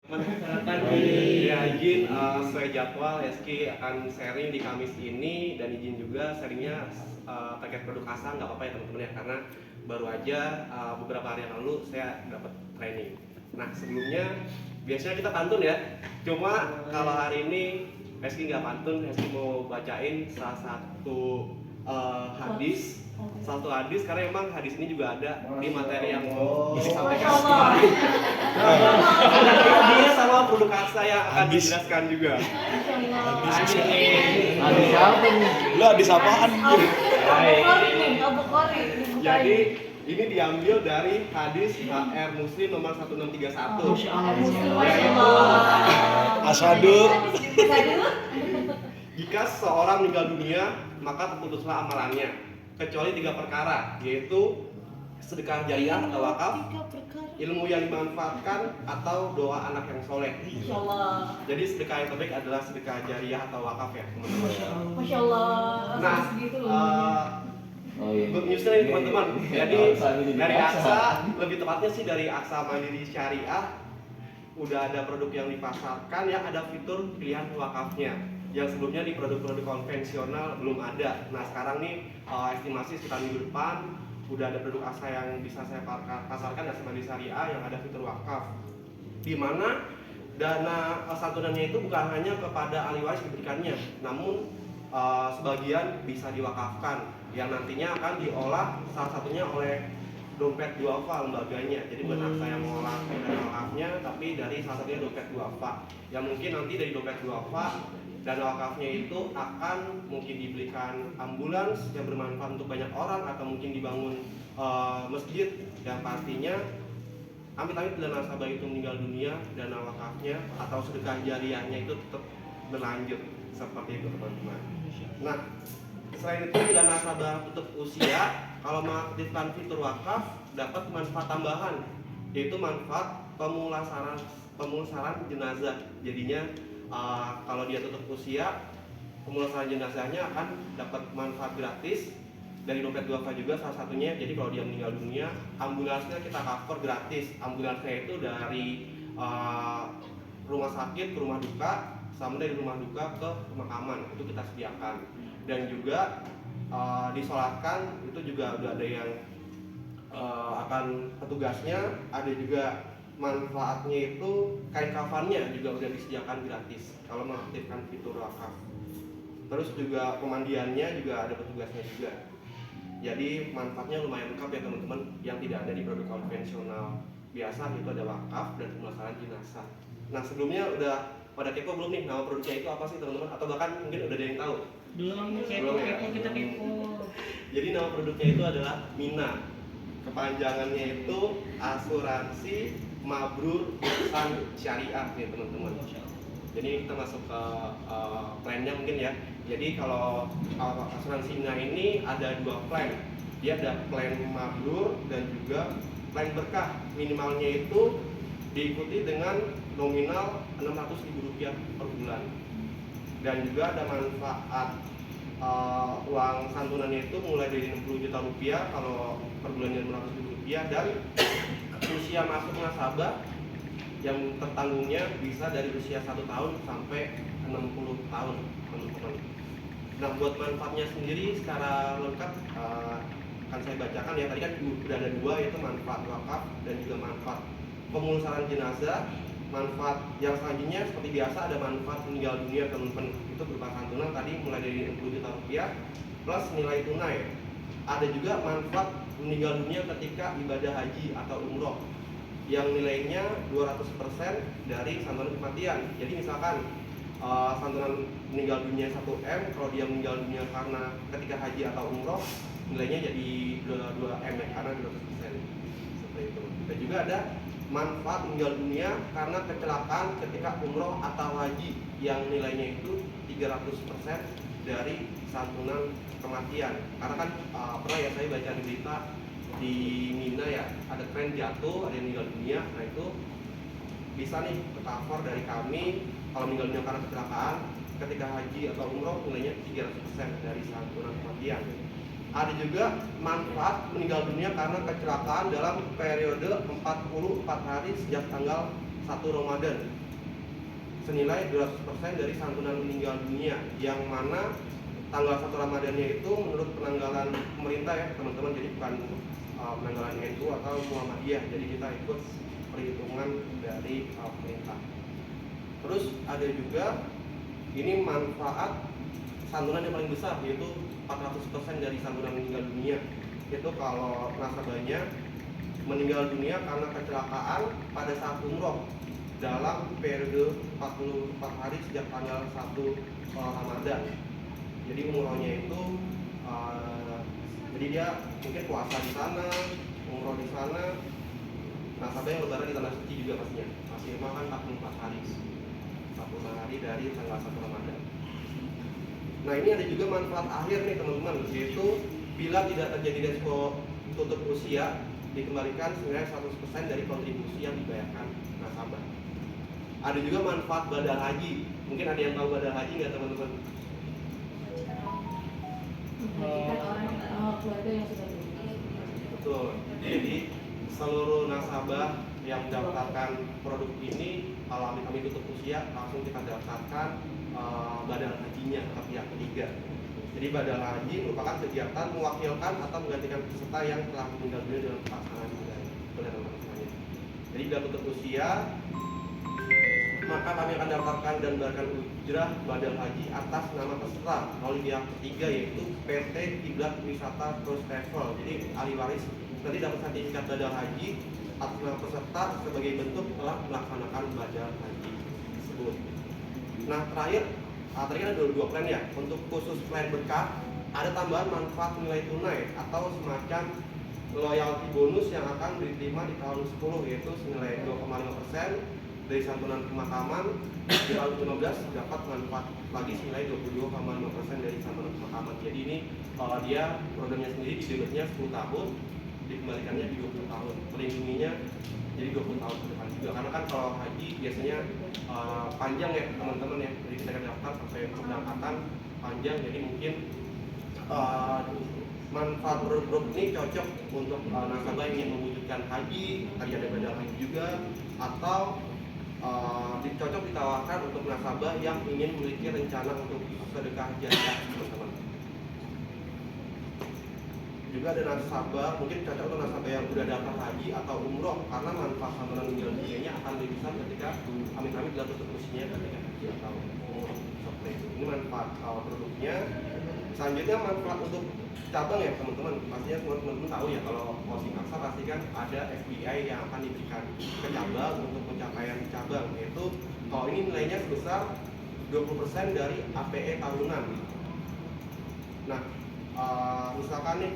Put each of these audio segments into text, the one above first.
Ya izin sesuai jadwal Eski akan sharing di Kamis ini dan izin juga sharingnya terkait produk asa nggak apa-apa ya teman-teman ya karena baru aja beberapa hari yang lalu saya dapat training. Nah sebelumnya biasanya kita pantun ya, cuma kalau hari ini Eski nggak pantun, Eski mau bacain salah satu hadis. Satu hadis karena emang hadis ini juga ada di materi yang mau disampaikan kemarin. Dia sama produk asa yang akan dijelaskan juga. Hadis apa nih? Lu hadis apaan? Jadi ini diambil dari hadis HR Muslim nomor 1631. Asyhadu. Jika seseorang meninggal dunia, maka terputuslah amalannya kecuali 3 perkara, yaitu sedekah jariah atau wakaf, ilmu yang dimanfaatkan, atau doa anak yang soleh. Jadi sedekah yang terbaik adalah sedekah jariah atau wakaf ya teman-teman. Masya Allah. Nah, good newsnya nih teman-teman. Jadi dari Aksa, lebih tepatnya sih dari Aksa Mandiri Syariah, udah ada produk yang dipasarkan yang ada fitur pilihan wakafnya. Yang sebelumnya di produk-produk konvensional belum ada. Nah sekarang nih estimasi sekitar minggu depan udah ada produk asa yang bisa saya pasarkan Aksa Mandiri Syariah yang ada fitur wakaf, di mana dana santunannya itu bukan hanya kepada ahli waris diberikannya, namun sebagian bisa diwakafkan yang nantinya akan diolah salah satunya oleh dompet duafa lembaganya. Jadi bukan Aksa yang mengolah dana wakafnya, tapi dari salah satunya dompet duafa yang mungkin nanti dari dompet duafa dana wakafnya itu akan mungkin dibelikan ambulans yang bermanfaat untuk banyak orang, atau mungkin dibangun masjid yang pastinya amit-amit bila nasabah itu meninggal dunia, dana wakafnya atau sedekah jariahnya itu tetap berlanjut seperti itu teman-teman. Nah selain itu bila nasabah tutup usia, kalau mengaktifkan fitur wakaf dapat manfaat tambahan, yaitu manfaat pemulasaran jenazah. Jadinya kalau dia tutup usia, pemulasaran jenazahnya akan dapat manfaat gratis dari dompet duafa juga salah satunya. Jadi kalau dia meninggal dunia, ambulansnya kita cover gratis. Ambulansnya itu dari rumah sakit ke rumah duka, sama dari rumah duka ke pemakaman itu kita sediakan. Dan juga disolatkan itu juga udah ada yang akan petugasnya, ada juga manfaatnya itu kain kafannya juga udah disediakan gratis kalau mengaktifkan fitur wakaf. Terus juga pemandiannya juga ada petugasnya juga. Jadi manfaatnya lumayan lengkap ya teman-teman, yang tidak ada di produk konvensional biasa itu ada wakaf dan pemulasaran jenazah. Nah sebelumnya udah pada kepo belum nih nama produknya itu apa sih teman-teman, atau bahkan mungkin udah ada yang tahu? Belum ya? kita kepo. Jadi nama produknya itu adalah Mina. Kepanjangannya itu Asuransi Mabrur Ihsan Syariah nih teman-teman. Jadi kita masuk ke plannya mungkin ya. Jadi kalau asuransi Mina ini ada 2 plan. Dia ada plan Mabrur dan juga plan berkah. Minimalnya itu diikuti dengan nominal Rp600.000 per bulan. Dan juga ada manfaat uang santunannya itu mulai dari Rp60 juta kalau per bulannya Rp600.000, dan usia masuk nasabah yang tertanggungnya bisa dari usia 1 tahun sampai 60 tahun teman-teman. Nah buat manfaatnya sendiri secara lengkap akan saya bacakan ya. Tadi kan sudah ada 2, yaitu manfaat wakaf dan juga manfaat pemulasaran jenazah. Manfaat yang selanjutnya seperti biasa ada manfaat meninggal dunia teman-teman, itu berupa santunan tadi mulai dari Rp60 juta plus nilai tunai. Ada juga manfaat meninggal dunia ketika ibadah haji atau umroh yang nilainya 200% dari santunan kematian. Jadi misalkan santunan meninggal dunia 1M, kalau dia meninggal dunia karena ketika haji atau umroh nilainya jadi 2M ya, karena 200% seperti itu. Dan juga ada manfaat meninggal dunia karena kecelakaan ketika umroh atau haji yang nilainya itu 300% dari santunan kematian. Karena kan pernah ya saya baca di berita di Mina ya, ada tren jatuh, ada yang meninggal dunia. Nah itu bisa nih cover dari kami. Kalau meninggal dunia karena kecelakaan ketika haji atau umroh nilainya 300% dari santunan kematian. Ada juga manfaat meninggal dunia karena kecelakaan dalam periode 44 hari sejak tanggal 1 1 Ramadan senilai 200% dari santunan meninggal dunia, yang mana tanggal 1 Ramadannya itu menurut penanggalan pemerintah ya teman-teman, jadi bukan penanggalan NU atau Muhammadiyah, jadi kita ikut perhitungan dari pemerintah. Terus ada juga ini manfaat santunan yang paling besar, yaitu 400% dari santunan meninggal dunia. Itu kalau nasabahnya meninggal dunia karena kecelakaan pada saat umroh dalam periode 44 hari sejak tanggal 1 Ramadan. Jadi umrohnya itu jadi dia mungkin puasa di sana, umroh di sana, nasabah yang lebaran di tanah suci juga pastinya. Maksimal kan 44 hari, 1 hari dari tanggal 1 Ramadan. Nah ini ada juga manfaat akhir nih teman-teman, yaitu bila tidak terjadi resiko tutup usia, dikembalikan senilai 100% dari kontribusi yang dibayarkan nasabah. Ada juga manfaat badal haji. Mungkin ada yang tahu badal haji nggak teman-teman? Keluarga yang sudah Betul. Jadi seluruh nasabah yang mendaftarkan produk ini, kalau kami tutup usia, langsung kita daftarkan badal hajinya ke pihak ketiga. Jadi badal haji merupakan kegiatan mewakilkan atau menggantikan peserta yang telah meninggal dunia dalam pelaksanaan ibadah. Jadi bila tutup usia, maka kami akan daftarkan dan bayarkan ujrah badal haji atas nama peserta oleh pihak ketiga, yaitu PT Kiblat Wisata First Travel. Jadi ahli waris nanti dapat sertifikat badal haji atas nama peserta sebagai bentuk telah melaksanakan badal haji tersebut. Nah terakhir, tadi kan ada 2 plan ya. Untuk khusus plan berkah ada tambahan manfaat nilai tunai atau semacam loyalty bonus yang akan diterima di tahun 10, yaitu senilai 2,5% dari santunan pemakaman. Di tahun 2015 dapat manfaat lagi senilai 22,5% dari santunan pemakaman. Jadi ini dia programnya sendiri di debitnya 10 tahun, dikembalikannya di 20 tahun, melindunginya jadi 20 tahun ke depan juga. Karena kan kalau haji biasanya panjang ya teman-teman ya, jadi kita daftar sampai keberangkatan panjang, jadi mungkin manfaat produk ini cocok untuk nasabah yang ingin mewujudkan haji, tadi ada badal haji juga, atau cocok ditawarkan untuk nasabah yang ingin memiliki rencana untuk sedekah jariah teman-teman. Juga ada nasabah, mungkin cocok untuk nasabah yang sudah daftar haji atau umroh, karena manfaat santunan meninggal dunianya akan lebih besar ketika amit-amit bila tutup usianya ketika haji atau umroh seperti itu. Ini manfaat produknya. Selanjutnya manfaat untuk cabang ya teman-teman. Pastinya teman-teman tahu ya, kalau closing aksa pasti kan ada FPI yang akan diberikan ke cabang untuk pencapaian cabang, yaitu kalau ini nilainya sebesar 20% dari APE tahunan. Nah, misalkan nih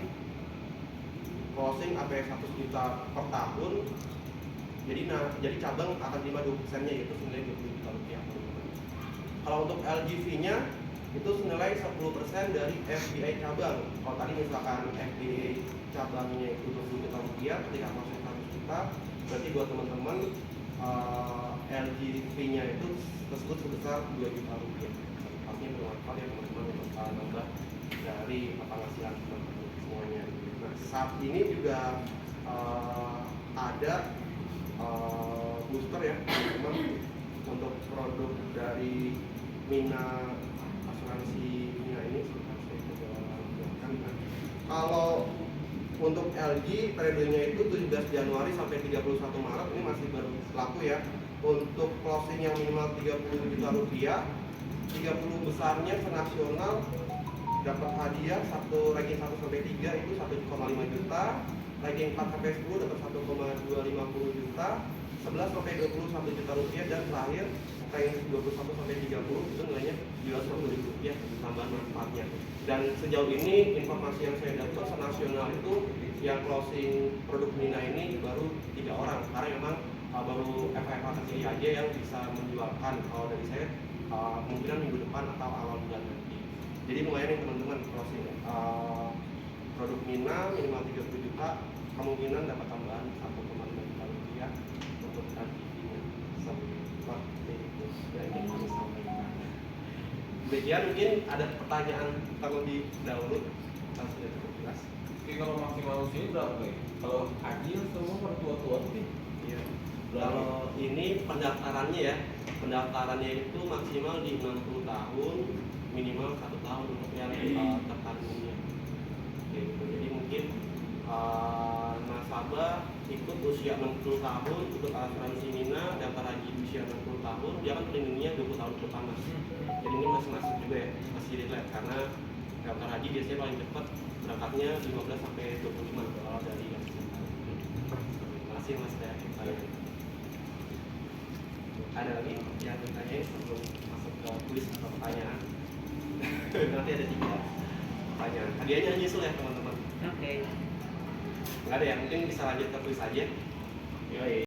closing APE 100 juta per tahun, jadi cabang akan terima 20%-nya, yaitu senilai 20 juta rupiah. Kalau untuk LGV-nya itu senilai 10% dari FPI cabang. Kalau tadi misalkan FPI cabangnya itu 20 juta rupiah, ketika closing 100 juta, berarti buat teman-teman LGV-nya itu tersebut sebesar 2 juta rupiah. Pastinya bermanfaat ya teman-teman untuk nambah dari penghasilan teman-teman semuanya. Nah, saat ini juga ada booster ya teman-teman untuk produk dari Mina, asuransi Mina ini. Kalau untuk LG periodenya itu 17 Januari sampai 31 Maret, ini masih berlaku ya. Untuk closing yang minimal 30 juta rupiah, 30 besarnya senasional dapat hadiah ranking 1 sampai 3 itu 1,5 juta, ranking 4 sampai 10 dapat 1,250 juta, 11 sampai 20 1 juta rupiah, dan terakhir ranking 21 sampai 30 itu nilainya 250 rupiah tambahan manfaatnya. Dan sejauh ini informasi yang saya dapat senasional itu yang closing produk Mina ini baru 3 orang, karena memang baru FFA kecil aja yang bisa menjualkan. Kalau dari saya kemungkinan minggu depan atau awal bulan nanti. Jadi lumayan nih teman-teman closing produk Mina minimal 30 juta, kemungkinan dapat tambahan 1,5 juta rupiah untuk LTV-nya. Seperti itu yang ingin kami sampaikan. Demikian, mungkin ada pertanyaan terlebih dahulu. Kita sudah cukup jelas. Oke, kalau maksimal usia berapa nih? Kalau haji semua per tua-tua sih? Iya. Kalau ini pendaftarannya ya, pendaftarannya itu maksimal di 60 tahun, minimal 1 tahun untuk yang tertarik umumnya. Oke, gitu. Jadi mungkin nasabah ikut usia 60 tahun untuk asuransi Mina, daftar haji di usia 60 tahun, dia kan pelindungnya 20 tahun ke depan mas. Jadi ini masih masuk juga ya, masih relate karena daftar haji biasanya paling cepat berangkatnya 15 sampai 25 kalau dari yang terima kasih mas ya. Ada lagi yang ditanyain sebelum masuk ke kuis atau pertanyaan? Nanti ada 3 pertanyaan. Hadiahnya nyusul ya teman-teman. Oke. Nggak ada ya, mungkin bisa lanjut ke kuis aja. Yoi.